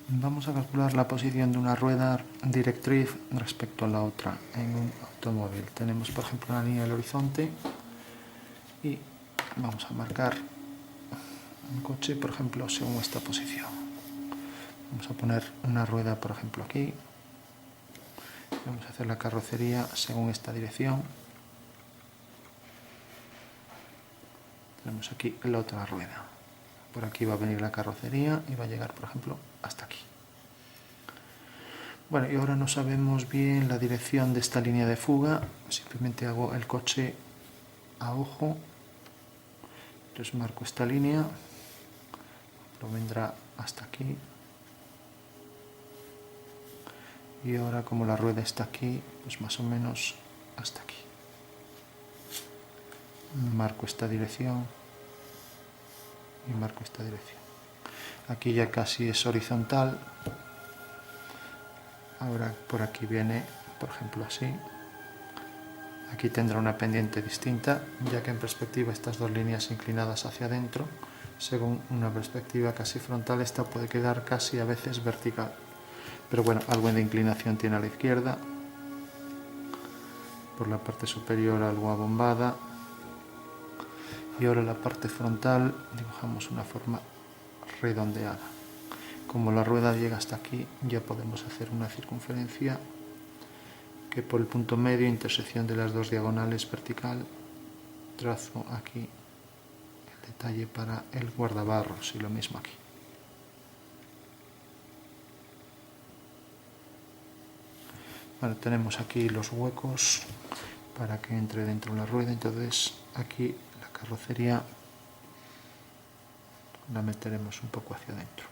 Vamos a calcular la posición de una rueda directriz respecto a la otra en un automóvil. Tenemos, por ejemplo, una línea del horizonte y vamos a marcar un coche, por ejemplo, según esta posición. Vamos a poner una rueda, por ejemplo, aquí. Vamos a hacer la carrocería según esta dirección. Tenemos aquí la otra rueda. Por aquí va a venir la carrocería y va a llegar, por ejemplo, hasta aquí. Bueno, y ahora no sabemos bien la dirección de esta línea de fuga. Simplemente hago el coche a ojo. Entonces marco esta línea. Lo vendrá hasta aquí. Y ahora, como la rueda está aquí, pues más o menos hasta aquí. Marco esta dirección y marco esta dirección. Aquí ya casi es horizontal. Ahora por aquí viene, por ejemplo, así. Aquí tendrá una pendiente distinta, ya que en perspectiva estas dos líneas inclinadas hacia adentro, según una perspectiva casi frontal, esta puede quedar casi a veces vertical. Pero bueno, algo de inclinación tiene a la izquierda. Por la parte superior algo abombada. Y ahora la parte frontal dibujamos una forma redondeada. Como la rueda llega hasta aquí, ya podemos hacer una circunferencia que por el punto medio, intersección de las dos diagonales vertical, trazo aquí el detalle para el guardabarros y lo mismo aquí. Bueno, tenemos aquí los huecos para que entre dentro la rueda, entonces aquí la carrocería la meteremos un poco hacia adentro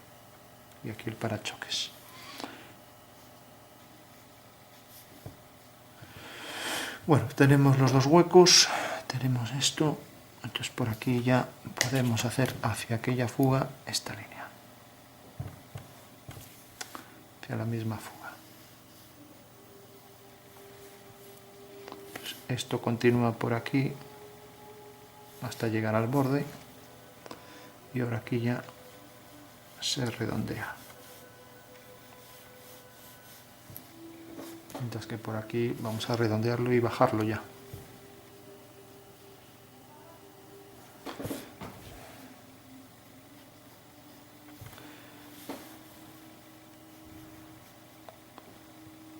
y aquí el parachoques. Bueno, tenemos los dos huecos, tenemos esto, entonces por aquí ya podemos hacer hacia aquella fuga esta línea, hacia la misma fuga. Pues esto continúa por aquí hasta llegar al borde y ahora aquí ya se redondea. Mientras que por aquí vamos a redondearlo y bajarlo ya.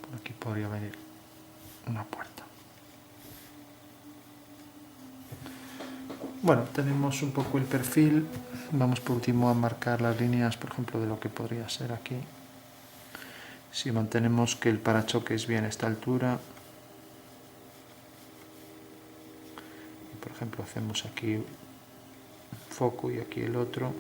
Por aquí podría venir una puerta. Bueno, tenemos un poco el perfil. Vamos por último a marcar las líneas, por ejemplo, de lo que podría ser aquí. Si mantenemos que el parachoques viene a esta altura, y por ejemplo hacemos aquí un foco y aquí el otro,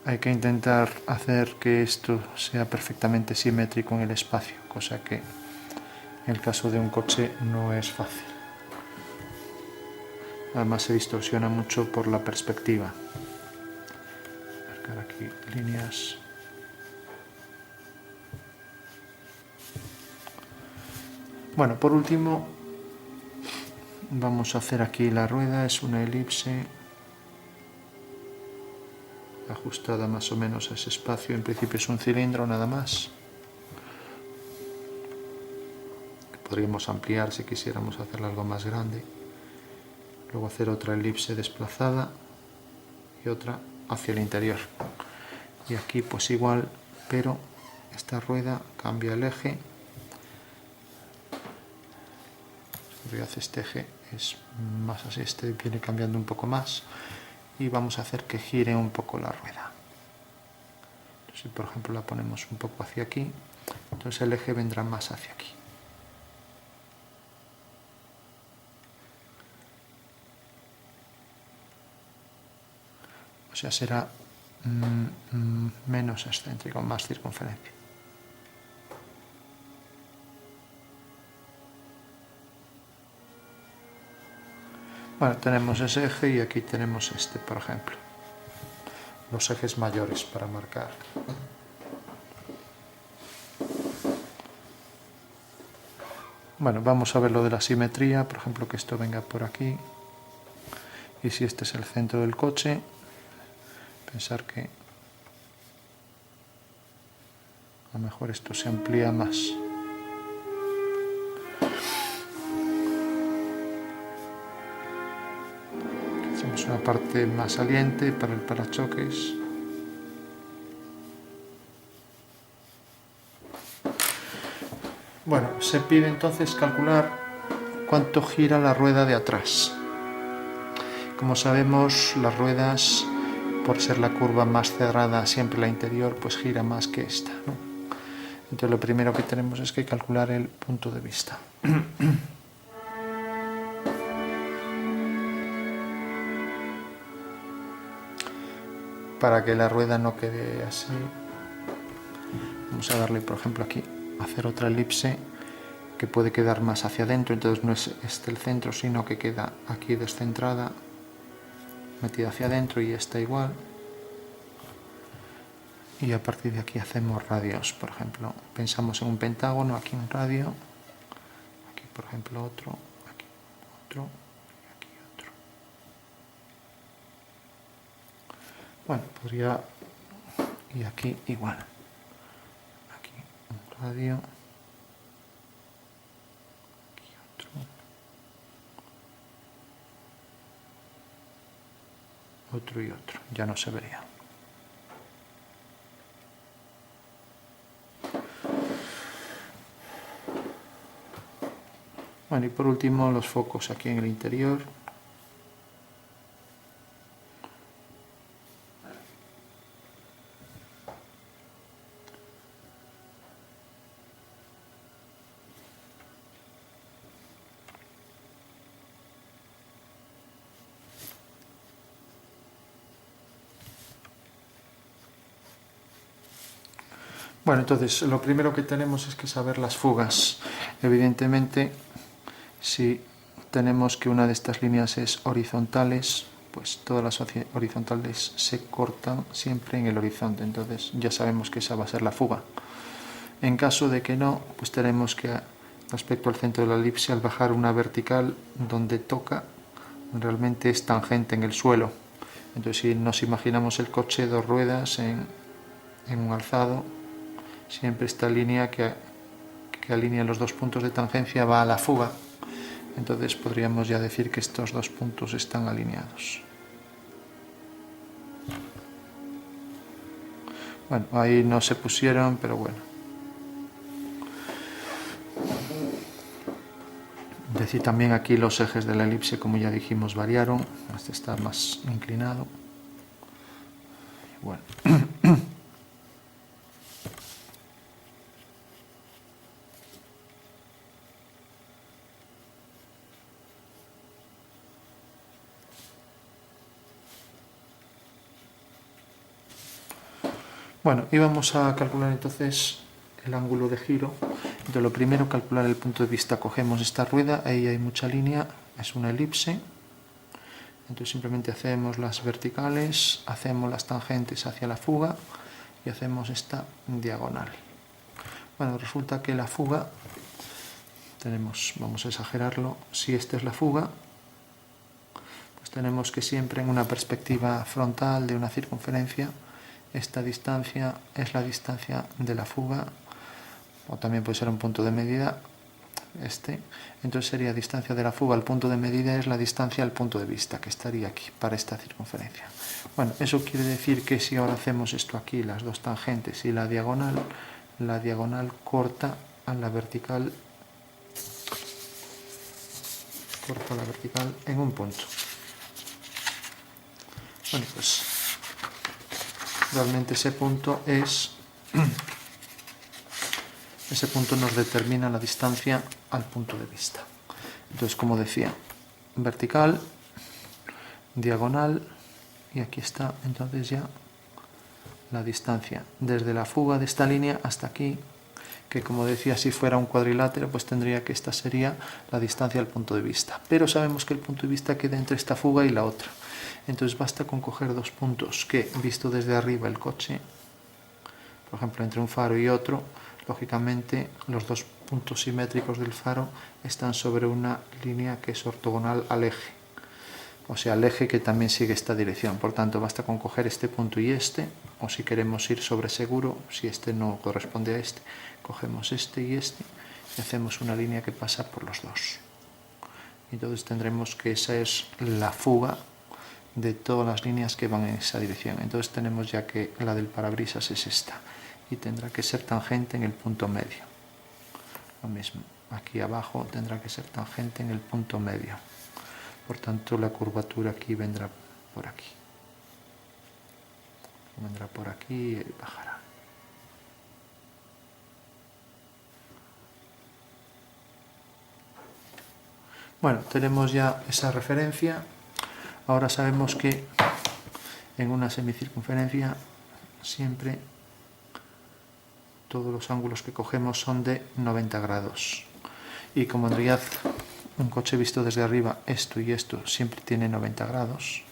hay que intentar hacer que esto sea perfectamente simétrico en el espacio, cosa que en el caso de un coche no es fácil. Además se distorsiona mucho por la perspectiva. Marcar aquí líneas. Bueno, por último vamos a hacer aquí la rueda, es una elipse ajustada más o menos a ese espacio. En principio es un cilindro nada más. Podríamos ampliar si quisiéramos hacerlo algo más grande. Luego hacer otra elipse desplazada y otra hacia el interior. Y aquí pues igual, pero esta rueda cambia el eje. En realidad este eje es más así, este viene cambiando un poco más. Y vamos a hacer que gire un poco la rueda. Si por ejemplo la ponemos un poco hacia aquí, entonces el eje vendrá más hacia aquí. O sea, será menos excéntrico, más circunferencia. Bueno, tenemos ese eje y aquí tenemos este, por ejemplo. Los ejes mayores para marcar. Bueno, vamos a ver lo de la simetría, por ejemplo, que esto venga por aquí Y si este es el centro del coche, pensar que a lo mejor esto se amplía más. Hacemos una parte más saliente para el parachoques. Bueno, se pide entonces calcular cuánto gira la rueda de atrás. Como sabemos, las ruedas, por ser la curva más cerrada, siempre la interior, pues gira más que esta, ¿no? Entonces lo primero que tenemos es que calcular el punto de vista. Para que la rueda no quede así, vamos a darle, por ejemplo, aquí, hacer otra elipse que puede quedar más hacia adentro, entonces no es este el centro, sino que queda aquí descentrada, metida hacia adentro, y esta igual. Y a partir de aquí hacemos radios, por ejemplo, pensamos en un pentágono, aquí un radio, aquí por ejemplo otro, aquí otro, y aquí otro. Bueno, podría, y aquí igual, aquí un radio, aquí otro, otro y otro, ya no se vería. Bueno, y por último los focos aquí en el interior. Bueno, entonces lo primero que tenemos es que saber las fugas. Evidentemente, si tenemos que una de estas líneas es horizontales, pues todas las horizontales se cortan siempre en el horizonte, entonces ya sabemos que esa va a ser la fuga. En caso de que no, pues tenemos que, respecto al centro de la elipse, al bajar una vertical donde toca, realmente es tangente en el suelo. Entonces si nos imaginamos el coche dos ruedas en un alzado, siempre esta línea que alinea los dos puntos de tangencia va a la fuga. Entonces podríamos ya decir que estos dos puntos están alineados. Bueno, ahí no se pusieron, pero bueno. Es decir, también aquí los ejes de la elipse, como ya dijimos, variaron. Este está más inclinado. Bueno. Bueno, y vamos a calcular entonces el ángulo de giro. Entonces lo primero, calcular el punto de vista. Cogemos esta rueda, ahí hay mucha línea, es una elipse. Entonces simplemente hacemos las verticales, hacemos las tangentes hacia la fuga y hacemos esta diagonal. Bueno, resulta que la fuga, vamos a exagerarlo, si esta es la fuga, pues tenemos que siempre en una perspectiva frontal de una circunferencia, esta distancia es la distancia de la fuga, o también puede ser un punto de medida, entonces sería distancia de la fuga al punto de medida es la distancia al punto de vista, que estaría aquí, para esta circunferencia. Bueno, eso quiere decir que si ahora hacemos esto aquí, las dos tangentes y la diagonal corta a la vertical, en un punto. Bueno, pues realmente ese punto nos determina la distancia al punto de vista. Entonces, como decía, vertical, diagonal, y aquí está entonces ya la distancia desde la fuga de esta línea hasta aquí, que como decía, si fuera un cuadrilátero, pues tendría que esta sería la distancia al punto de vista. Pero sabemos que el punto de vista queda entre esta fuga y la otra. Entonces basta con coger dos puntos que, visto desde arriba el coche, por ejemplo, entre un faro y otro, lógicamente los dos puntos simétricos del faro están sobre una línea que es ortogonal al eje. o sea, el eje que también sigue esta dirección. Por tanto, basta con coger este punto y este, o si queremos ir sobre seguro, si este no corresponde a este, cogemos este y hacemos una línea que pasa por los dos. Entonces tendremos que esa es la fuga de todas las líneas que van en esa dirección. Entonces tenemos ya que la del parabrisas es esta, y tendrá que ser tangente en el punto medio. Lo mismo, aquí abajo tendrá que ser tangente en el punto medio. Por tanto, la curvatura aquí vendrá por aquí. Vendrá por aquí y bajará. Bueno, tenemos ya esa referencia. Ahora sabemos que en una semicircunferencia siempre todos los ángulos que cogemos son de 90 grados. Y como en realidad un coche visto desde arriba, esto y esto siempre tiene 90 grados,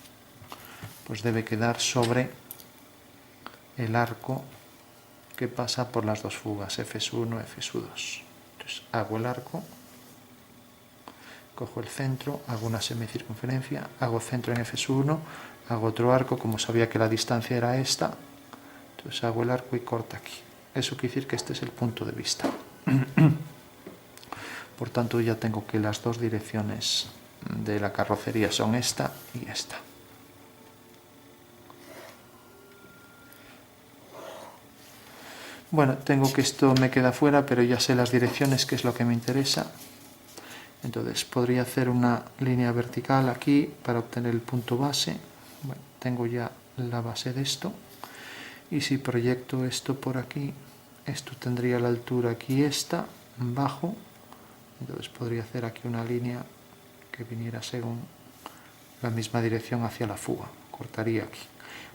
pues debe quedar sobre el arco que pasa por las dos fugas, Fs1, Fs2. Entonces hago el arco, cojo el centro, hago una semicircunferencia, hago centro en Fs1, hago otro arco, como sabía que la distancia era esta, entonces hago el arco y corto aquí. Eso quiere decir que este es el punto de vista. Por tanto, ya tengo que las dos direcciones de la carrocería son esta y esta. Bueno, tengo que esto me queda fuera, pero ya sé las direcciones, que es lo que me interesa. Entonces, podría hacer una línea vertical aquí para obtener el punto base. Bueno, tengo ya la base de esto. Y si proyecto esto por aquí, esto tendría la altura aquí esta, bajo. Entonces podría hacer aquí una línea que viniera según la misma dirección hacia la fuga. Cortaría aquí.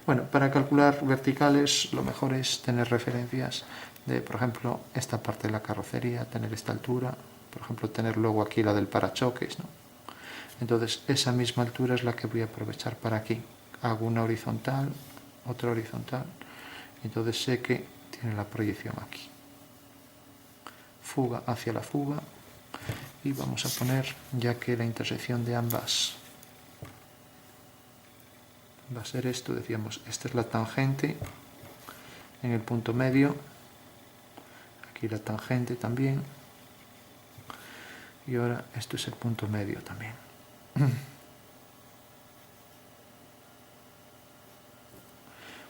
Bueno, para calcular verticales lo mejor es tener referencias de, por ejemplo, esta parte de la carrocería, tener esta altura, por ejemplo, tener luego aquí la del parachoques, ¿no? Entonces esa misma altura es la que voy a aprovechar para aquí. Hago una horizontal, otra horizontal, entonces sé que tiene la proyección aquí. Fuga hacia la fuga. Y vamos a poner, ya que la intersección de ambas va a ser esto, decíamos, esta es la tangente en el punto medio, aquí la tangente también, y ahora esto es el punto medio también.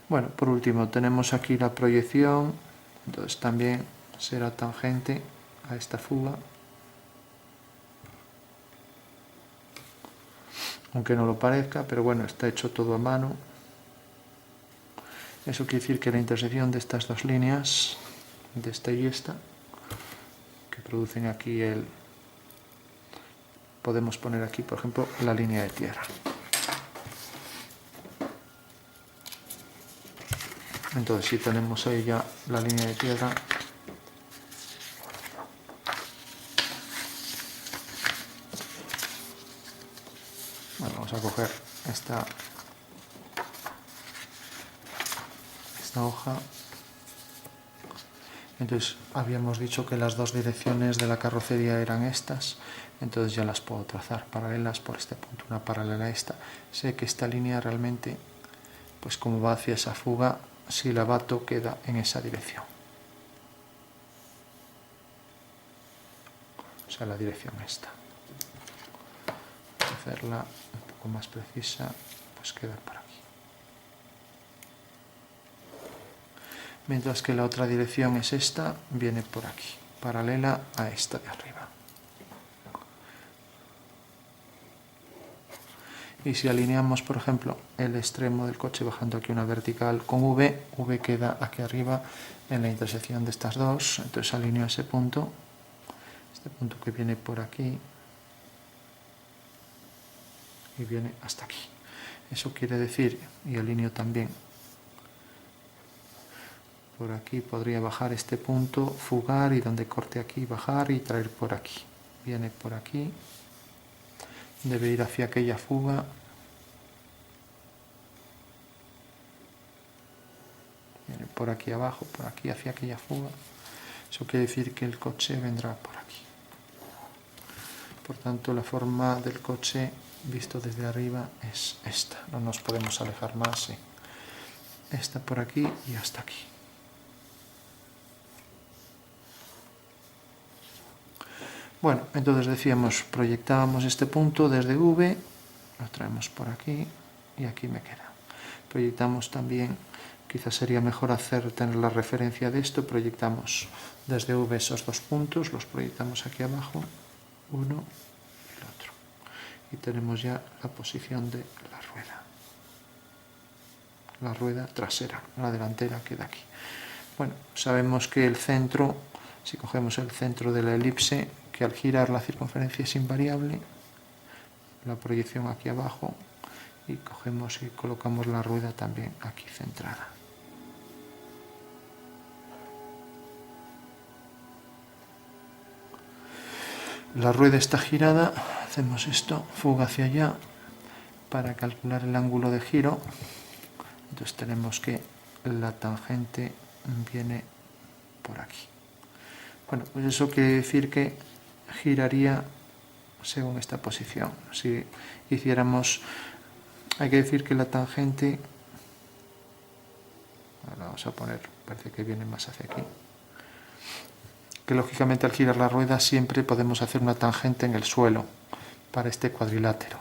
Bueno, por último tenemos aquí la proyección, entonces también será tangente a esta fuga, aunque no lo parezca, pero bueno, está hecho todo a mano. Eso quiere decir que la intersección de estas dos líneas, de esta y esta, que producen aquí el... Podemos poner aquí, por ejemplo, la línea de tierra. Entonces, si tenemos ahí ya la línea de tierra, bueno, vamos a coger esta hoja. Entonces habíamos dicho que las dos direcciones de la carrocería eran estas, entonces ya las puedo trazar paralelas por este punto, una paralela a esta. Sé que esta línea realmente, pues como va hacia esa fuga, si la bato queda en esa dirección. O sea, la dirección esta. Para hacerla un poco más precisa, pues queda por aquí. Mientras que la otra dirección es esta, viene por aquí, paralela a esta de arriba. Y si alineamos, por ejemplo, el extremo del coche bajando aquí una vertical con V, V queda aquí arriba en la intersección de estas dos, entonces alineo ese punto, este punto que viene por aquí y viene hasta aquí. Eso quiere decir, y alineo también, por aquí podría bajar este punto, fugar y donde corte aquí, bajar y traer por aquí. Viene por aquí, debe ir hacia aquella fuga. Viene por aquí abajo, por aquí hacia aquella fuga. Eso quiere decir que el coche vendrá por aquí. Por tanto, la forma del coche visto desde arriba es esta. No nos podemos alejar más. Sí. Esta por aquí y hasta aquí. Bueno, entonces decíamos, proyectábamos este punto desde V, lo traemos por aquí y aquí me queda. Proyectamos también, quizás sería mejor tener la referencia de esto, proyectamos desde V esos dos puntos, los proyectamos aquí abajo, uno y el otro. Y tenemos ya la posición de la rueda trasera, la delantera queda aquí. Bueno, sabemos que el centro, si cogemos el centro de la elipse, que al girar la circunferencia es invariable, la proyección aquí abajo, y cogemos y colocamos la rueda también aquí centrada. La rueda está girada, hacemos esto, fuga hacia allá, para calcular el ángulo de giro. Entonces tenemos que la tangente viene por aquí. Bueno, pues eso quiere decir que giraría según esta posición. Si hiciéramos, hay que decir que la tangente, ahora vamos a poner, parece que viene más hacia aquí, que lógicamente al girar la rueda siempre podemos hacer una tangente en el suelo para este cuadrilátero.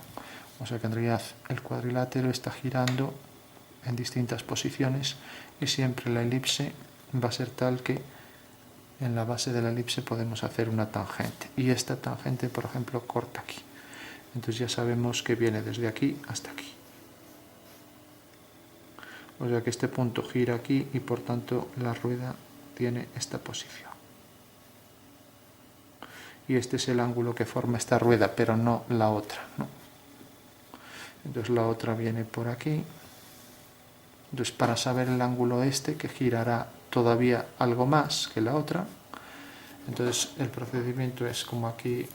O sea que en realidad el cuadrilátero está girando en distintas posiciones y siempre la elipse va a ser tal que en la base de la elipse podemos hacer una tangente. Y esta tangente, por ejemplo, corta aquí. Entonces ya sabemos que viene desde aquí hasta aquí. O sea que este punto gira aquí y por tanto la rueda tiene esta posición. Y este es el ángulo que forma esta rueda, pero no la otra, ¿no? Entonces la otra viene por aquí. Entonces para saber el ángulo este, que girará todavía algo más que la otra, entonces el procedimiento es como aquí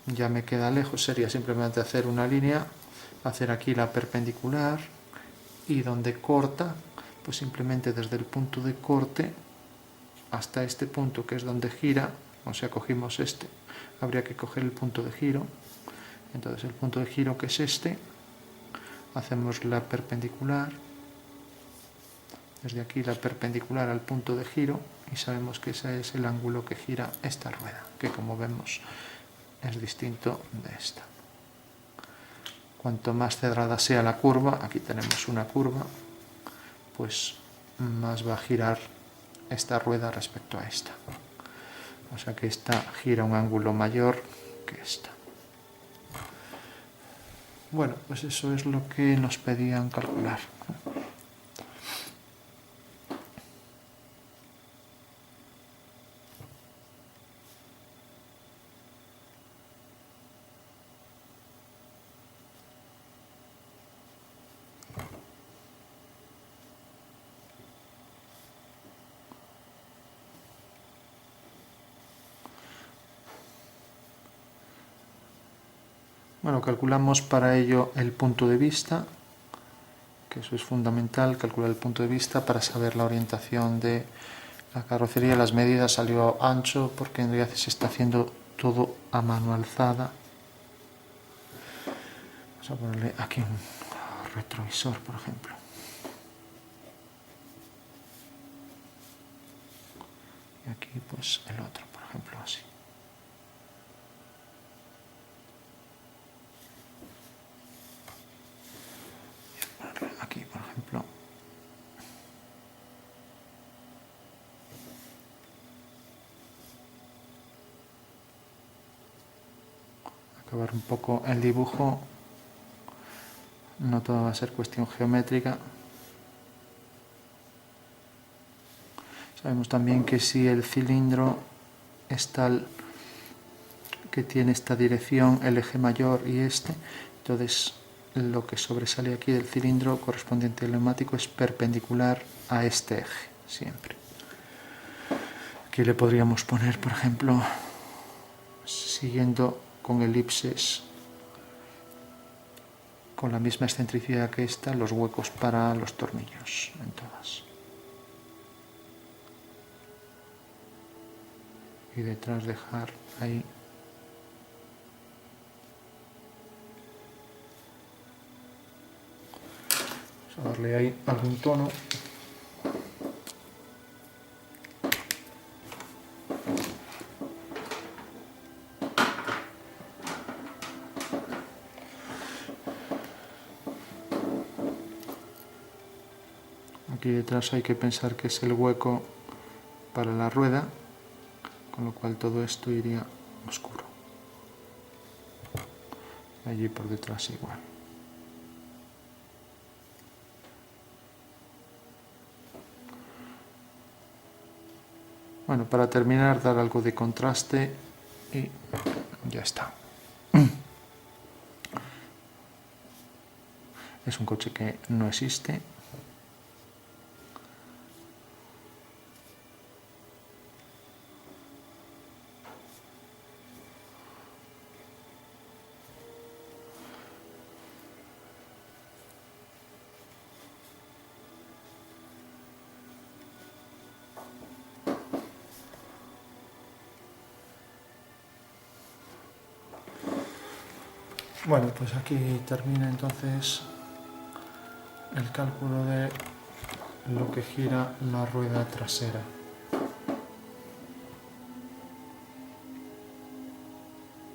ya me queda lejos, sería simplemente hacer una línea, hacer aquí la perpendicular y donde corta, pues simplemente desde el punto de corte hasta este punto que es donde gira, o sea, cogimos este, habría que coger el punto de giro, entonces el punto de giro que es este, hacemos la perpendicular, desde aquí la perpendicular al punto de giro y sabemos que ese es el ángulo que gira esta rueda, que como vemos es distinto de esta. Cuanto más cerrada sea la curva, aquí tenemos una curva, pues más va a girar esta rueda respecto a esta. O sea que esta gira un ángulo mayor que esta. Bueno, pues eso es lo que nos pedían calcular. Bueno, calculamos para ello el punto de vista, que eso es fundamental, calcular el punto de vista para saber la orientación de la carrocería. Las medidas salió ancho porque en realidad se está haciendo todo a mano alzada. Vamos a ponerle aquí un retrovisor, por ejemplo. Y aquí pues el otro, por ejemplo, así. Aquí, por ejemplo. Acabar un poco el dibujo. No todo va a ser cuestión geométrica. Sabemos también que si el cilindro es tal que tiene esta dirección, el eje mayor y este, entonces lo que sobresale aquí del cilindro correspondiente al neumático es perpendicular a este eje, siempre. Aquí le podríamos poner, por ejemplo, siguiendo con elipses con la misma excentricidad que esta, los huecos para los tornillos en todas. Y detrás dejar ahí Vamos a darle ahí algún tono. Aquí detrás hay que pensar que es el hueco para la rueda, con lo cual todo esto iría oscuro. Allí por detrás igual. Bueno, para terminar, dar algo de contraste y ya está. Es un coche que no existe. Bueno, pues aquí termina entonces el cálculo de lo que gira la rueda trasera.